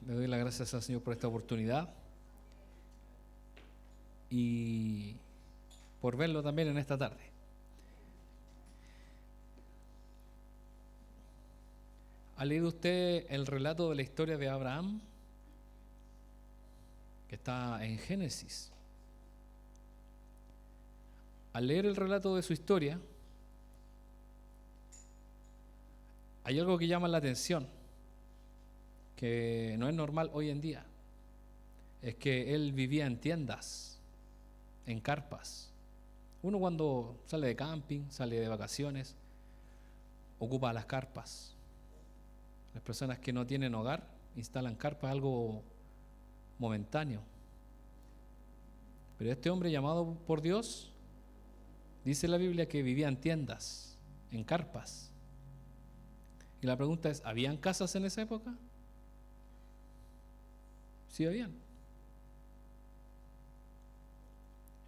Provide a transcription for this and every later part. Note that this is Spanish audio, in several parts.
Le doy las gracias al Señor por esta oportunidad y por verlo también en esta tarde. ¿Ha leído usted el relato de la historia de Abraham? Que está en Génesis. Al leer el relato de su historia, hay algo que llama la atención, que no es normal hoy en día. Es que él vivía en tiendas, en carpas. Uno cuando sale de camping, sale de vacaciones, ocupa las carpas. Las personas que no tienen hogar instalan carpas, algo momentáneo. Pero este hombre llamado por Dios, dice la Biblia que vivía en tiendas, en carpas. Y la pregunta es, ¿habían casas en esa época? Sí, habían.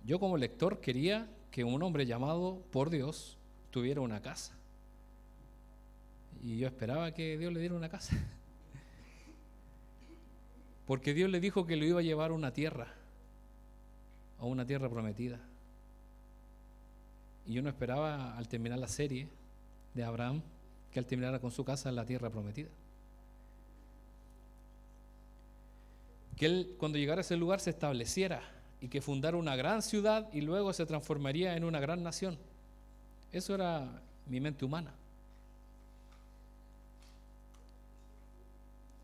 Yo como lector quería que un hombre llamado por Dios tuviera una casa. Y yo esperaba que Dios le diera una casa. Porque Dios le dijo que lo iba a llevar a una tierra prometida. Y yo no esperaba, al terminar la serie de Abraham, que él terminara con su casa en la tierra prometida. Que él, cuando llegara a ese lugar, se estableciera y que fundara una gran ciudad y luego se transformaría en una gran nación. Eso era mi mente humana.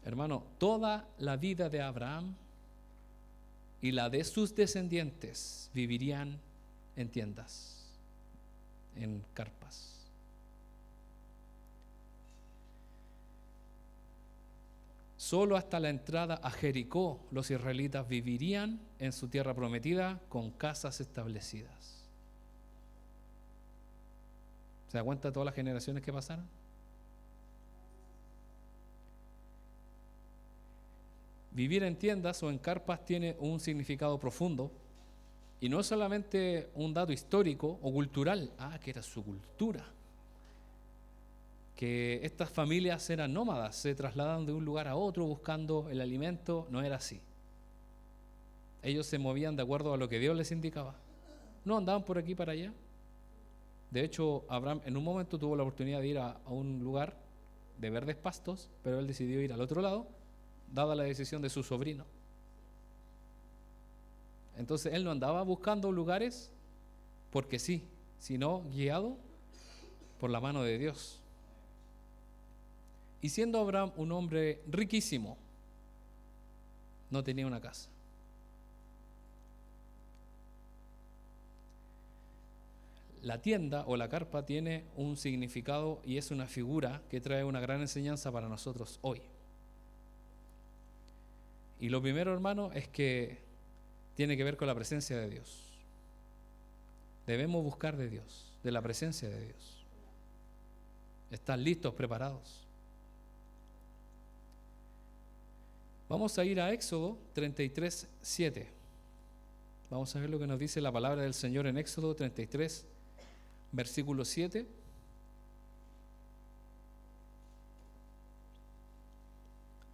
Hermano, toda la vida de Abraham y la de sus descendientes vivirían en tiendas, en carpas. Solo hasta la entrada a Jericó los israelitas vivirían en su tierra prometida con casas establecidas. ¿Se da cuenta de todas las generaciones que pasaron? Vivir en tiendas o en carpas tiene un significado profundo y no es solamente un dato histórico o cultural, que era su cultura, que estas familias eran nómadas, se trasladaban de un lugar a otro buscando el alimento. No era así. Ellos se movían de acuerdo a lo que Dios les indicaba. No andaban por aquí para allá. De hecho, Abraham en un momento tuvo la oportunidad de ir a un lugar de verdes pastos, pero él decidió ir al otro lado, dada la decisión de su sobrino. Entonces él no andaba buscando lugares porque sí, sino guiado por la mano de Dios. Y siendo Abraham un hombre riquísimo, no tenía una casa. La tienda o la carpa tiene un significado y es una figura que trae una gran enseñanza para nosotros hoy. Y lo primero, hermano, es que tiene que ver con la presencia de Dios. Debemos buscar de Dios, de la presencia de Dios. ¿Están listos, preparados? Vamos a ir a Éxodo 33, 7. Vamos a ver lo que nos dice la palabra del Señor en Éxodo 33, versículo 7.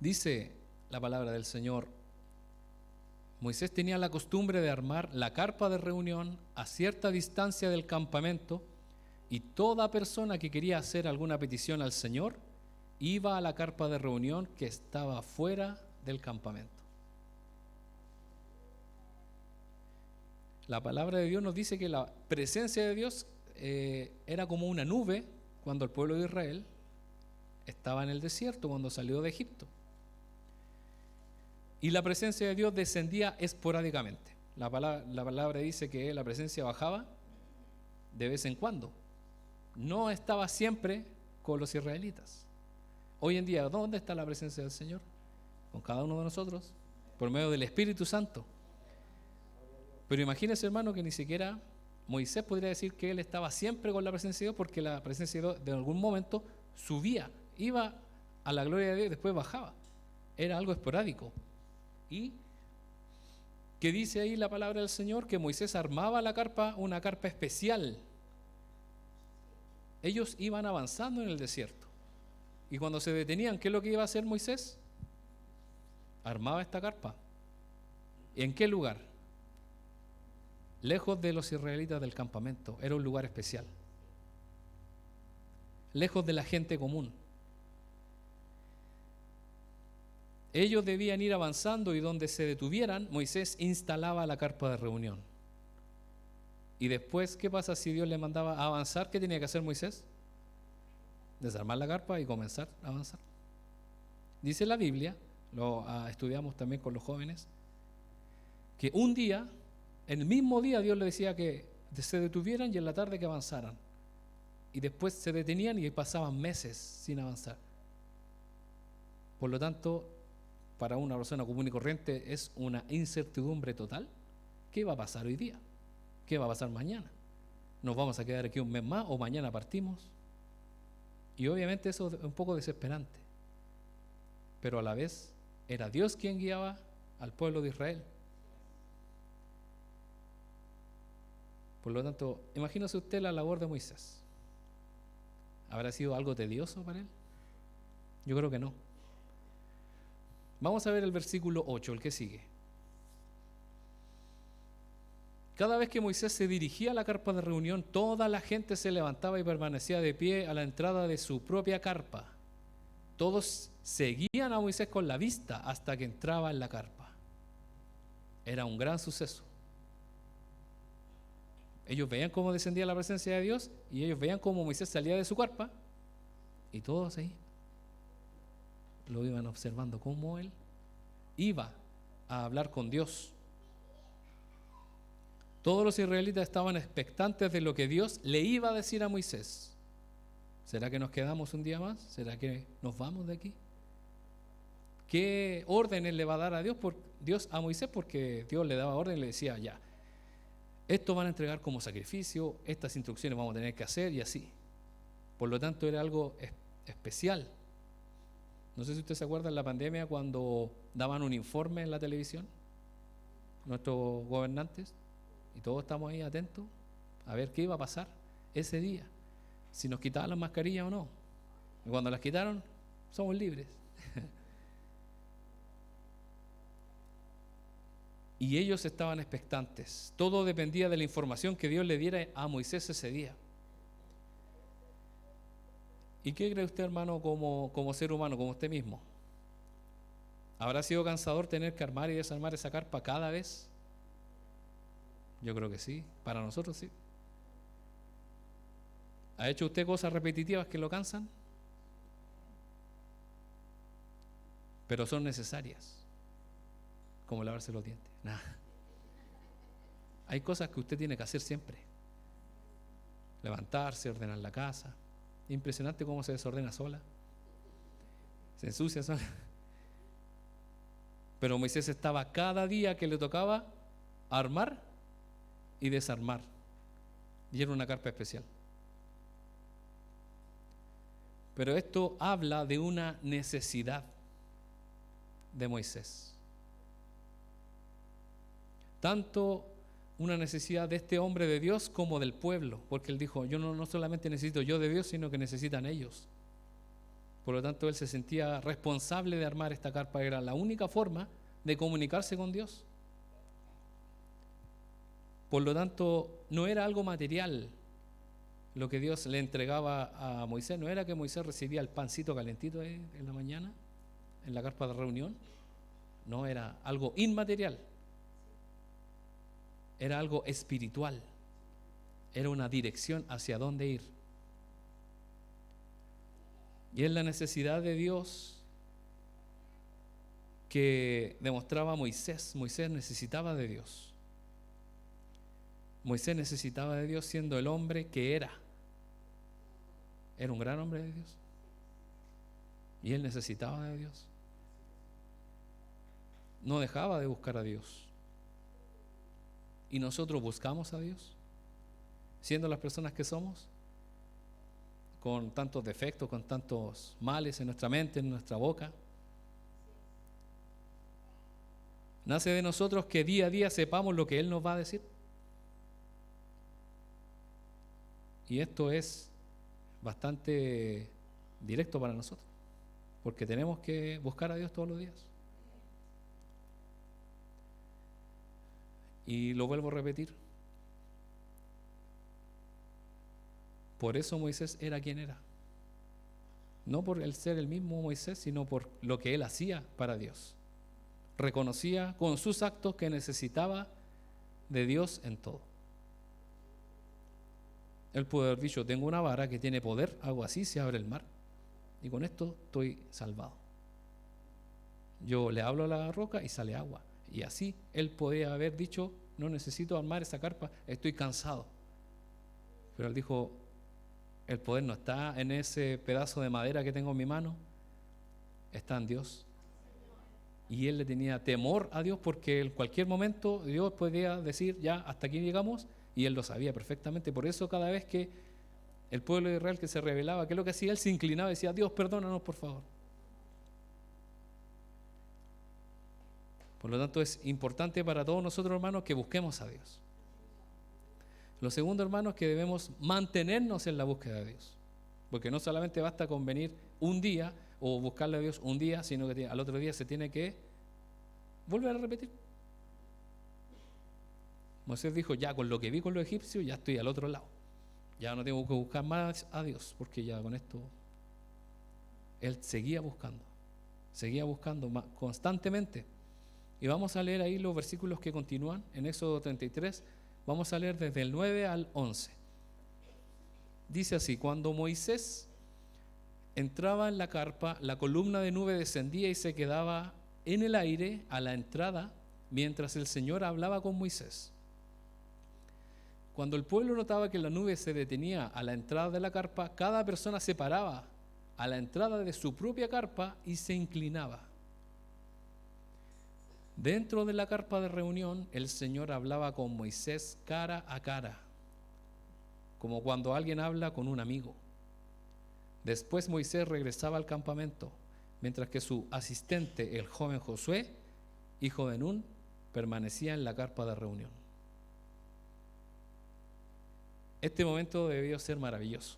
Dice la palabra del Señor: Moisés tenía la costumbre de armar la carpa de reunión a cierta distancia del campamento, y toda persona que quería hacer alguna petición al Señor iba a la carpa de reunión que estaba fuera del campamento. La palabra de Dios nos dice que la presencia de Dios era como una nube cuando el pueblo de Israel estaba en el desierto, cuando salió de Egipto. Y la presencia de Dios descendía esporádicamente. La palabra dice que la presencia bajaba de vez en cuando. No estaba siempre con los israelitas. Hoy en día, ¿dónde está la presencia del Señor? Con cada uno de nosotros, por medio del Espíritu Santo. Pero imagínese, hermano, que ni siquiera Moisés podría decir que él estaba siempre con la presencia de Dios, porque la presencia de Dios de algún momento subía, iba a la gloria de Dios y después bajaba. Era algo esporádico. ¿Y qué dice ahí la palabra del Señor? Que Moisés armaba la carpa, una carpa especial. Ellos iban avanzando en el desierto. Y cuando se detenían, ¿qué es lo que iba a hacer Moisés? armaba esta carpa. ¿En qué lugar? Lejos de los israelitas del campamento. Era un lugar especial. Lejos de la gente común. Ellos debían ir avanzando y donde se detuvieran, Moisés instalaba la carpa de reunión. Y después, ¿qué pasa si Dios le mandaba a avanzar? ¿Qué tenía que hacer Moisés? Desarmar la carpa y comenzar a avanzar. Dice la Biblia, lo estudiamos también con los jóvenes, que un día, en el mismo día, Dios le decía que se detuvieran y en la tarde que avanzaran. Y después se detenían y pasaban meses sin avanzar. Por lo tanto, para una persona común y corriente es una incertidumbre total. ¿Qué va a pasar hoy día? ¿Qué va a pasar mañana? ¿Nos vamos a quedar aquí un mes más o mañana partimos? Y obviamente eso es un poco desesperante. Pero a la vez era Dios quien guiaba al pueblo de Israel. Por lo tanto, imagínese usted la labor de Moisés. ¿Habrá sido algo tedioso para él? Yo creo que no. Vamos a ver el versículo 8, el que sigue. Cada vez que Moisés se dirigía a la carpa de reunión, toda la gente se levantaba y permanecía de pie a la entrada de su propia carpa. Todos seguían a Moisés con la vista hasta que entraba en la carpa. Era un gran suceso. Ellos veían cómo descendía la presencia de Dios y ellos veían cómo Moisés salía de su carpa y todos ahí lo iban observando cómo él iba a hablar con Dios. Todos los israelitas estaban expectantes de lo que Dios le iba a decir a Moisés. ¿Será que nos quedamos un día más? ¿Será que nos vamos de aquí? ¿Qué órdenes le va a dar a Dios a Moisés? Porque Dios le daba orden y le decía, ya, esto van a entregar como sacrificio, estas instrucciones vamos a tener que hacer y así. Por lo tanto, era algo especial. No sé si usted se acuerda en la pandemia cuando daban un informe en la televisión, nuestros gobernantes, y todos estamos ahí atentos a ver qué iba a pasar ese día, si nos quitaban las mascarillas o no. Y cuando las quitaron, somos libres. Y ellos estaban expectantes. Todo dependía de la información que Dios le diera a Moisés ese día. ¿Y qué cree usted, hermano, como ser humano, como usted mismo? ¿Habrá sido cansador tener que armar y desarmar esa carpa cada vez? Yo creo que sí, para nosotros sí. ¿Ha hecho usted cosas repetitivas que lo cansan? Pero son necesarias, como lavarse los dientes. Nah. Hay cosas que usted tiene que hacer siempre. Levantarse, ordenar la casa. Impresionante cómo se desordena sola. Se ensucia sola. Pero Moisés estaba cada día que le tocaba armar y desarmar. Y era una carpa especial. Pero esto habla de una necesidad de Moisés. Tanto una necesidad de este hombre de Dios como del pueblo, porque él dijo, yo no solamente necesito yo de Dios, sino que necesitan ellos. Por lo tanto, él se sentía responsable de armar esta carpa, era la única forma de comunicarse con Dios. Por lo tanto, no era algo material lo que Dios le entregaba a Moisés, no era que Moisés recibía el pancito calentito en la mañana, en la carpa de reunión, no, era algo inmaterial. Era algo espiritual, era una dirección hacia dónde ir. Y es la necesidad de Dios que demostraba Moisés. Moisés necesitaba de Dios. Moisés necesitaba de Dios siendo el hombre que era. Era un gran hombre de Dios. Y él necesitaba de Dios. No dejaba de buscar a Dios. Y nosotros buscamos a Dios, siendo las personas que somos, con tantos defectos, con tantos males en nuestra mente, en nuestra boca. Nace de nosotros que día a día sepamos lo que Él nos va a decir. Y esto es bastante directo para nosotros, porque tenemos que buscar a Dios todos los días. Y lo vuelvo a repetir. Por eso Moisés era quien era. No por el ser el mismo Moisés, sino por lo que él hacía para Dios. Reconocía con sus actos que necesitaba de Dios en todo. Él pudo haber dicho: tengo una vara que tiene poder, hago así, se abre el mar, y con esto estoy salvado. Yo le hablo a la roca y sale agua. Y así él podía haber dicho: no necesito armar esa carpa, estoy cansado. Pero él dijo: el poder no está en ese pedazo de madera que tengo en mi mano, está en Dios. Y él le tenía temor a Dios, porque en cualquier momento Dios podía decir: ya, hasta aquí llegamos, y él lo sabía perfectamente. Por eso cada vez que el pueblo de Israel que se rebelaba, ¿qué es lo que hacía? Él se inclinaba y decía: Dios, perdónanos, por favor. Por lo tanto, es importante para todos nosotros, hermanos, que busquemos a Dios. Lo segundo, hermanos, es que debemos mantenernos en la búsqueda de Dios. Porque no solamente basta con venir un día o buscarle a Dios un día, sino que al otro día se tiene que volver a repetir. Moisés dijo: ya con lo que vi con los egipcios, ya estoy al otro lado. Ya no tengo que buscar más a Dios, porque ya con esto él seguía buscando constantemente. Y vamos a leer ahí los versículos que continúan en Éxodo 33. Vamos a leer desde el 9 al 11. Dice así: cuando Moisés entraba en la carpa, la columna de nube descendía y se quedaba en el aire a la entrada, mientras el Señor hablaba con Moisés. Cuando el pueblo notaba que la nube se detenía a la entrada de la carpa, cada persona se paraba a la entrada de su propia carpa y se inclinaba. Dentro de la carpa de reunión, el Señor hablaba con Moisés cara a cara, como cuando alguien habla con un amigo. Después Moisés regresaba al campamento, mientras que su asistente, el joven Josué, hijo de Nun, permanecía en la carpa de reunión. Este momento debió ser maravilloso,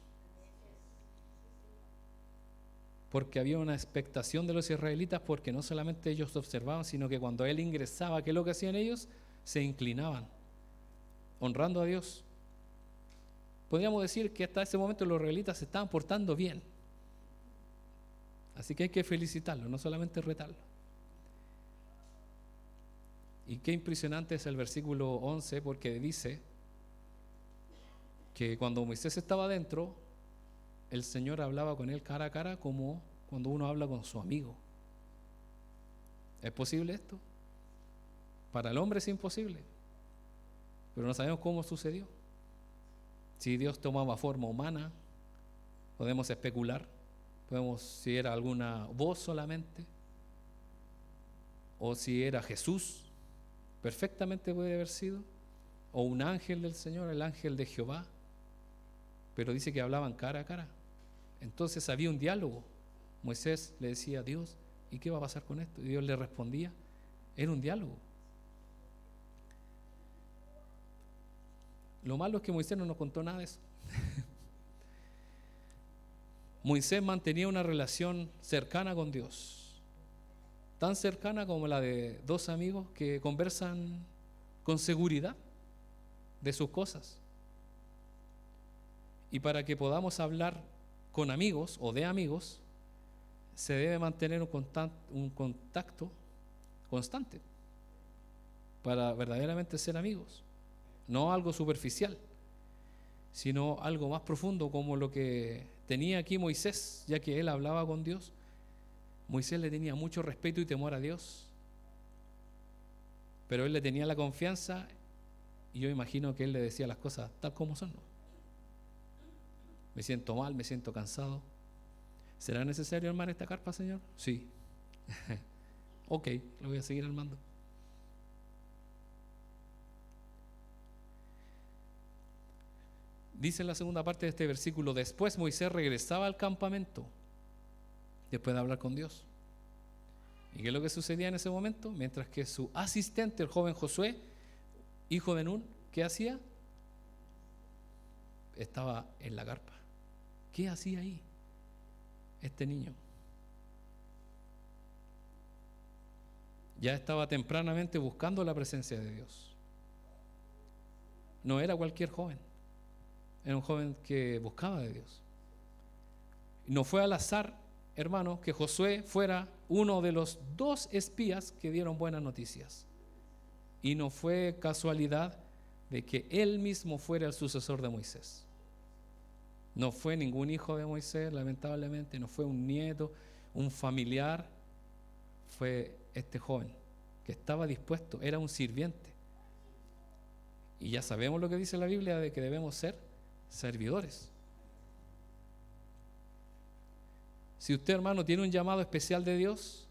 porque había una expectación de los israelitas, porque no solamente ellos observaban, sino que cuando él ingresaba, ¿qué es lo que hacían ellos? Se inclinaban, honrando a Dios. Podríamos decir que hasta ese momento los israelitas se estaban portando bien. Así que hay que felicitarlos, no solamente retarlos. Y qué impresionante es el versículo 11, porque dice que cuando Moisés estaba adentro, el Señor hablaba con él cara a cara, como cuando uno habla con su amigo. ¿Es posible esto? Para el hombre es imposible, pero no sabemos cómo sucedió. Si Dios tomaba forma humana, podemos especular, si era alguna voz solamente, o si era Jesús, perfectamente puede haber sido, o un ángel del Señor, el ángel de Jehová, pero dice que hablaban cara a cara. Entonces había un diálogo. Moisés le decía a Dios: ¿y qué va a pasar con esto? Y Dios le respondía. Era un diálogo. Lo malo es que Moisés no nos contó nada de eso. Moisés mantenía una relación cercana con Dios, tan cercana como la de dos amigos que conversan con seguridad de sus cosas. Y para que podamos hablar con amigos o de amigos, se debe mantener un contacto constante para verdaderamente ser amigos. No algo superficial, sino algo más profundo, como lo que tenía aquí Moisés, ya que él hablaba con Dios. Moisés le tenía mucho respeto y temor a Dios, pero él le tenía la confianza, y yo imagino que él le decía las cosas tal como son, ¿no? Me siento mal, me siento cansado. ¿Será necesario armar esta carpa, Señor? Sí. Ok, lo voy a seguir armando. Dice en la segunda parte de este versículo: después Moisés regresaba al campamento, después de hablar con Dios. ¿Y qué es lo que sucedía en ese momento? Mientras que su asistente, el joven Josué, hijo de Nun, ¿qué hacía? Estaba en la carpa. ¿Qué hacía ahí este niño? Ya estaba tempranamente buscando la presencia de Dios. no era cualquier joven, era un joven que buscaba de Dios. No fue al azar, hermano, que Josué fuera uno de los 2 espías que dieron buenas noticias. Y no fue casualidad de que él mismo fuera el sucesor de Moisés. No fue ningún hijo de Moisés, lamentablemente, no fue un nieto, un familiar, fue este joven que estaba dispuesto, era un sirviente. Y ya sabemos lo que dice la Biblia de que debemos ser servidores. Si usted, hermano, tiene un llamado especial de Dios,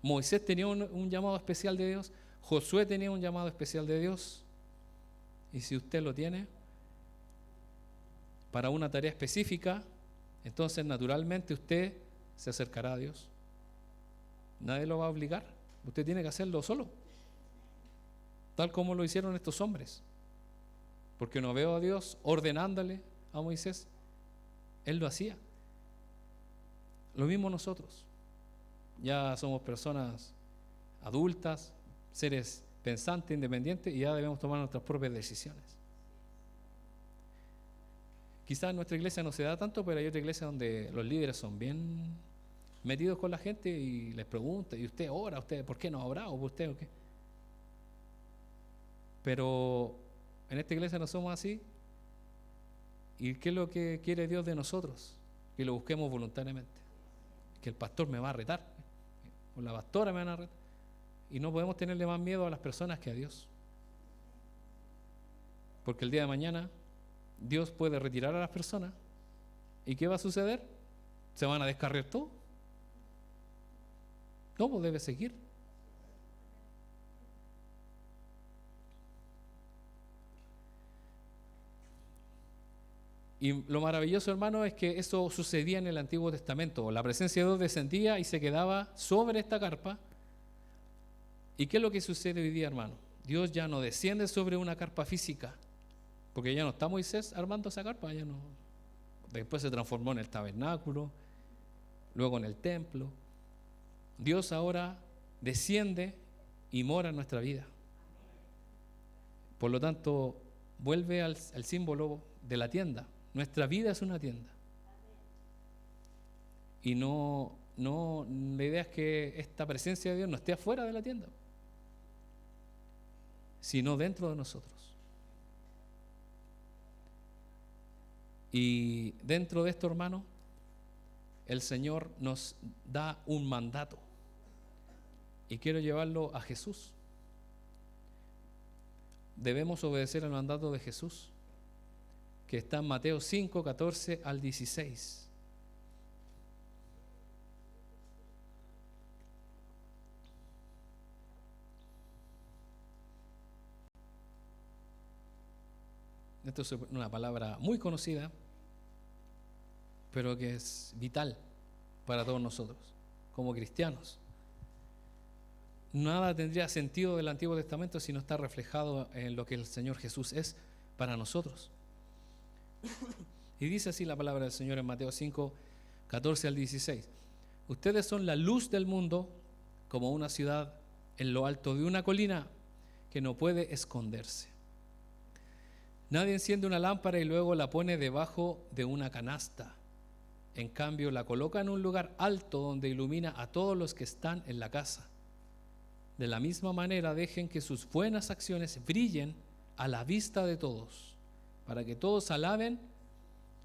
Moisés tenía un llamado especial de Dios, Josué tenía un llamado especial de Dios, y si usted lo tiene para una tarea específica, entonces naturalmente usted se acercará a Dios. Nadie lo va a obligar, usted tiene que hacerlo solo, tal como lo hicieron estos hombres, porque no veo a Dios ordenándole a Moisés, él lo hacía. Lo mismo nosotros, ya somos personas adultas, seres pensantes, independientes, y ya debemos tomar nuestras propias decisiones. Quizás en nuestra iglesia no se da tanto, pero hay otra iglesia donde los líderes son bien metidos con la gente y les preguntan, ¿y usted ora? ¿Usted por qué no ha orado? ¿Por usted o qué? Pero en esta iglesia no somos así. ¿Y qué es lo que quiere Dios de nosotros? Que lo busquemos voluntariamente. Que el pastor me va a retar, o la pastora me van a retar, y no podemos tenerle más miedo a las personas que a Dios, porque el día de mañana Dios puede retirar a las personas, ¿y qué va a suceder? ¿Se van a descarriar todo? No, pues debe seguir. Y lo maravilloso, hermano, es que eso sucedía en el Antiguo Testamento. La presencia de Dios descendía y se quedaba sobre esta carpa. ¿Y qué es lo que sucede hoy día, hermano? Dios ya no desciende sobre una carpa física, porque ya no está Moisés armando esa carpa, ya no. Después se transformó en el tabernáculo, luego en el templo. Dios ahora desciende y mora en nuestra vida. Por lo tanto, vuelve al símbolo de la tienda. Nuestra vida es una tienda. Y no, la idea es que esta presencia de Dios no esté afuera de la tienda, sino dentro de nosotros. Y dentro de esto, hermano, el Señor nos da un mandato. Y quiero llevarlo a Jesús. Debemos obedecer el mandato de Jesús, que está en Mateo 5, 14 al 16. Esto es una palabra muy conocida, pero que es vital para todos nosotros, como cristianos. Nada tendría sentido del Antiguo Testamento si no está reflejado en lo que el Señor Jesús es para nosotros. Y dice así la palabra del Señor en Mateo 5, 14 al 16. Ustedes son la luz del mundo, como una ciudad en lo alto de una colina que no puede esconderse. Nadie enciende una lámpara y luego la pone debajo de una canasta. En cambio, la coloca en un lugar alto donde ilumina a todos los que están en la casa. De la misma manera, dejen que sus buenas acciones brillen a la vista de todos, para que todos alaben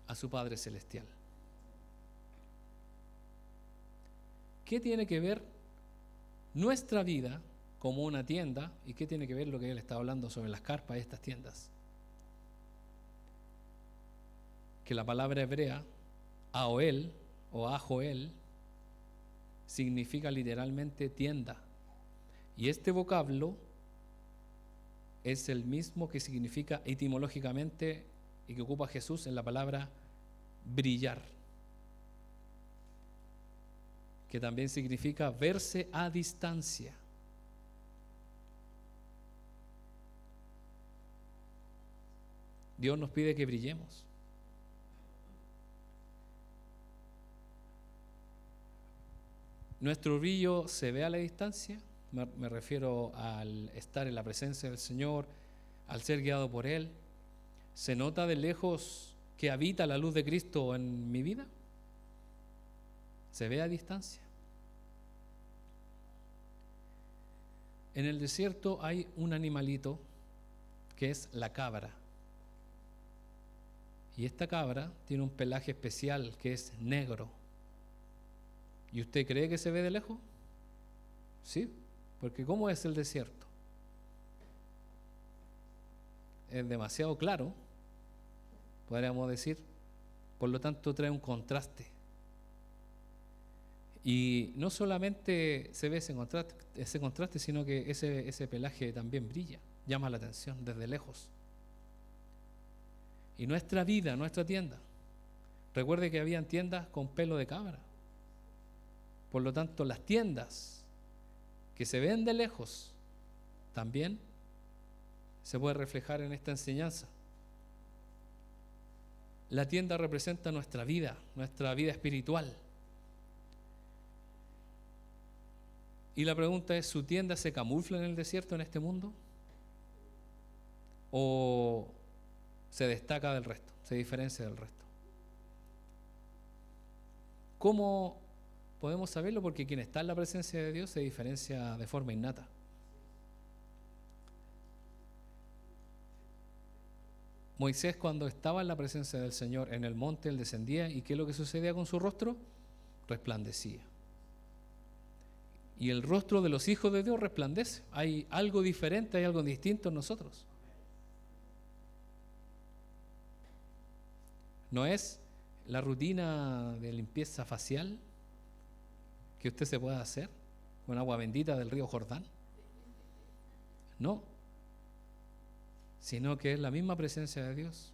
a su Padre Celestial. ¿Qué tiene que ver nuestra vida como una tienda y qué tiene que ver lo que él está hablando sobre las carpas de estas tiendas? Que la palabra hebrea, Aoel o Ajoel, significa literalmente tienda. Y este vocablo es el mismo que significa etimológicamente y que ocupa Jesús en la palabra brillar, que también significa verse a distancia. Dios nos pide que brillemos. Nuestro brillo se ve a la distancia, me refiero al estar en la presencia del Señor, al ser guiado por Él. ¿Se nota de lejos que habita la luz de Cristo en mi vida? ¿Se ve a distancia? En el desierto hay un animalito que es la cabra. Y esta cabra tiene un pelaje especial que es negro. ¿Y usted cree que se ve de lejos? Sí, porque ¿cómo es el desierto? Es demasiado claro, podríamos decir, por lo tanto trae un contraste. Y no solamente se ve ese contraste, sino que ese pelaje también brilla, llama la atención desde lejos. Y nuestra vida, nuestra tienda, recuerde que habían tiendas con pelo de cabra. Por lo tanto, las tiendas que se ven de lejos también se puede reflejar en esta enseñanza. La tienda representa nuestra vida espiritual. Y la pregunta es, ¿su tienda se camufla en el desierto en este mundo? ¿O se destaca del resto, se diferencia del resto? ¿Cómo podemos saberlo? Porque quien está en la presencia de Dios se diferencia de forma innata. Moisés, cuando estaba en la presencia del Señor en el monte, él descendía, y ¿qué es lo que sucedía con su rostro? Resplandecía. Y el rostro de los hijos de Dios resplandece. Hay algo diferente, hay algo distinto en nosotros. No es la rutina de limpieza facial que usted se pueda hacer con agua bendita del río Jordán. No, sino que es la misma presencia de Dios.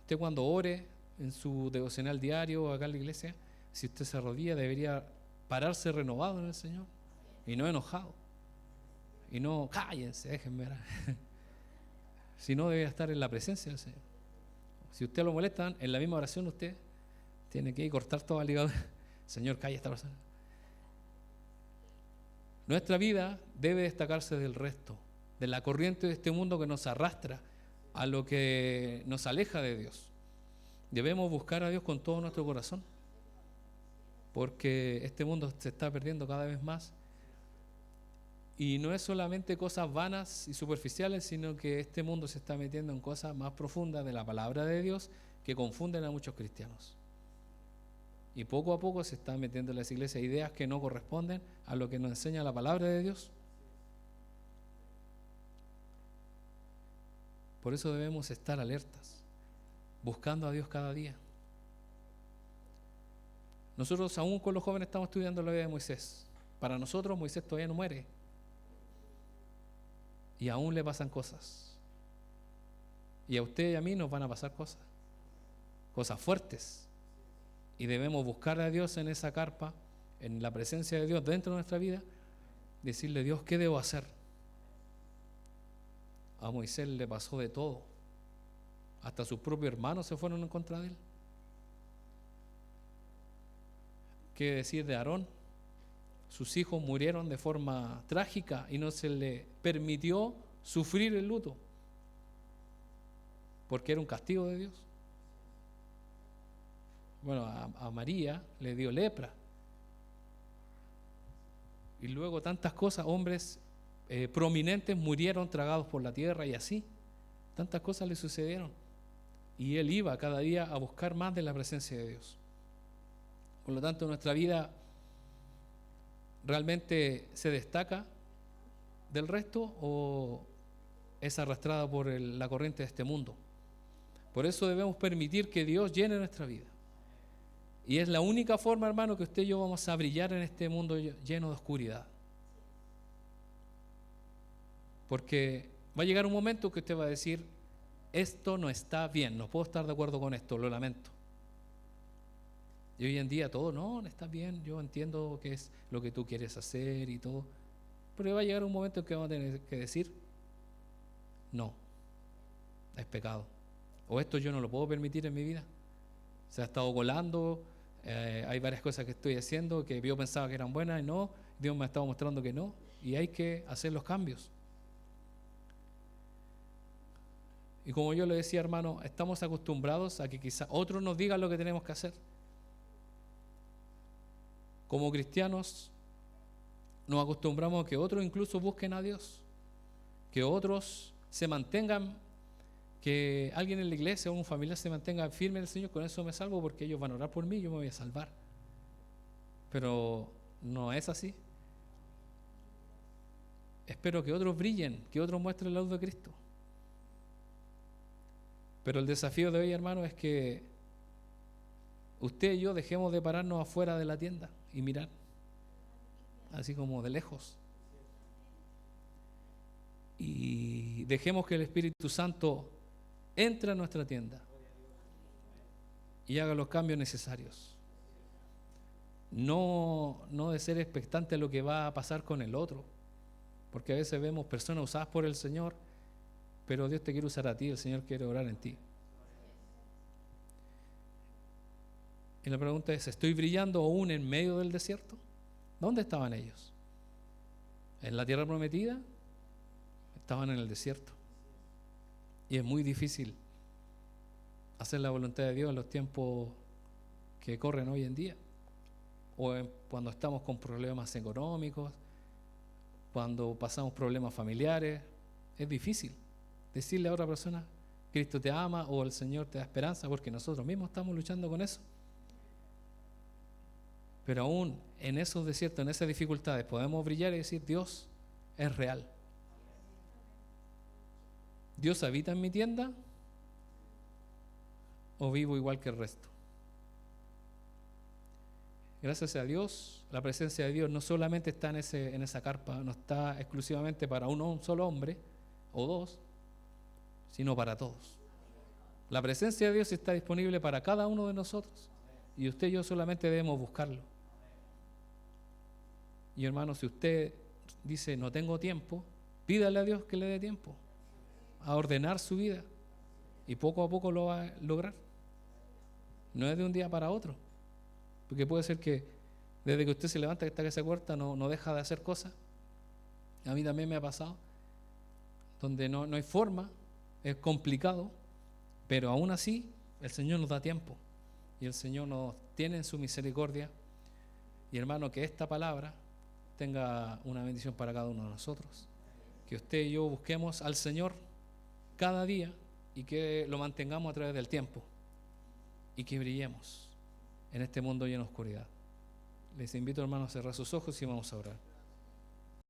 Usted cuando ore en su devocional diario o acá en la iglesia, si usted se arrodilla, debería pararse renovado en el Señor y no enojado. Y no, cállense, déjenme ver. Sino debe estar en la presencia del Señor. Si usted lo molesta, en la misma oración usted tiene que ir cortar toda ligadura. Señor, calla esta persona. Nuestra vida debe destacarse del resto, de la corriente de este mundo que nos arrastra a lo que nos aleja de Dios. Debemos buscar a Dios con todo nuestro corazón, porque este mundo se está perdiendo cada vez más. Y no es solamente cosas vanas y superficiales, sino que este mundo se está metiendo en cosas más profundas de la palabra de Dios que confunden a muchos cristianos. Y poco a poco se están metiendo en las iglesias ideas que no corresponden a lo que nos enseña la palabra de Dios. Por eso debemos estar alertas, buscando a Dios cada día. Nosotros aún con los jóvenes estamos estudiando la vida de Moisés. Para nosotros Moisés todavía no muere. Y aún le pasan cosas. Y a usted y a mí nos van a pasar cosas fuertes. Y debemos buscar a Dios en esa carpa, en la presencia de Dios dentro de nuestra vida, decirle: Dios, ¿qué debo hacer? A Moisés le pasó de todo. Hasta sus propios hermanos se fueron en contra de él. ¿Qué decir de Aarón? Sus hijos murieron de forma trágica y no se le permitió sufrir el luto, porque era un castigo de Dios. Bueno, a María le dio lepra. Y luego tantas cosas, hombres prominentes murieron tragados por la tierra, y así, tantas cosas le sucedieron. Y él iba cada día a buscar más de la presencia de Dios. Por lo tanto, nuestra vida realmente se destaca del resto o es arrastrada por la corriente de este mundo. Por eso debemos permitir que Dios llene nuestra vida. Y es la única forma, hermano, que usted y yo vamos a brillar en este mundo lleno de oscuridad. Porque va a llegar un momento que usted va a decir: esto no está bien, no puedo estar de acuerdo con esto, lo lamento. Y hoy en día todo, no está bien, yo entiendo que es lo que tú quieres hacer y todo. Pero va a llegar un momento en que vamos a tener que decir: no, es pecado. O esto yo no lo puedo permitir en mi vida. Se ha estado colando, hay varias cosas que estoy haciendo que yo pensaba que eran buenas y no, Dios me ha estado mostrando que no, y hay que hacer los cambios. Y como yo le decía, hermano, estamos acostumbrados a que quizá otros nos digan lo que tenemos que hacer. Como cristianos nos acostumbramos a que otros incluso busquen a Dios, que otros se mantengan, que alguien en la iglesia o un familiar se mantenga firme en el Señor, con eso me salvo porque ellos van a orar por mí y yo me voy a salvar. Pero no es así. Espero que otros brillen, que otros muestren la luz de Cristo. Pero el desafío de hoy, hermano, es que usted y yo dejemos de pararnos afuera de la tienda y mirar, así como de lejos. Y dejemos que el Espíritu Santo entre a nuestra tienda y haga los cambios necesarios. No de ser expectante a lo que va a pasar con el otro, porque a veces vemos personas usadas por el Señor, pero Dios te quiere usar a ti, el Señor quiere orar en ti. Y la pregunta es, ¿estoy brillando aún en medio del desierto? ¿Dónde estaban ellos? ¿En la tierra prometida? Estaban en el desierto. Y es muy difícil hacer la voluntad de Dios en los tiempos que corren hoy en día. O cuando estamos con problemas económicos, cuando pasamos problemas familiares. Es difícil decirle a otra persona, Cristo te ama o el Señor te da esperanza, porque nosotros mismos estamos luchando con eso. Pero aún en esos desiertos, en esas dificultades, podemos brillar y decir, Dios es real. ¿Dios habita en mi tienda o vivo igual que el resto? Gracias a Dios, la presencia de Dios no solamente está en esa carpa, no está exclusivamente para un solo hombre o dos, sino para todos. La presencia de Dios está disponible para cada uno de nosotros y usted y yo solamente debemos buscarlo. Y hermano, si usted dice no tengo tiempo, pídale a Dios que le dé tiempo a ordenar su vida y poco a poco lo va a lograr. No es de un día para otro, porque puede ser que desde que usted se levanta hasta que se acuesta no deja de hacer cosas. A mí también me ha pasado, donde no hay forma, es complicado, pero aún así el Señor nos da tiempo y el Señor nos tiene en su misericordia. Y hermano, que esta palabra tenga una bendición para cada uno de nosotros, que usted y yo busquemos al Señor cada día y que lo mantengamos a través del tiempo y que brillemos en este mundo lleno de oscuridad. Les invito, hermanos, a cerrar sus ojos y vamos a orar.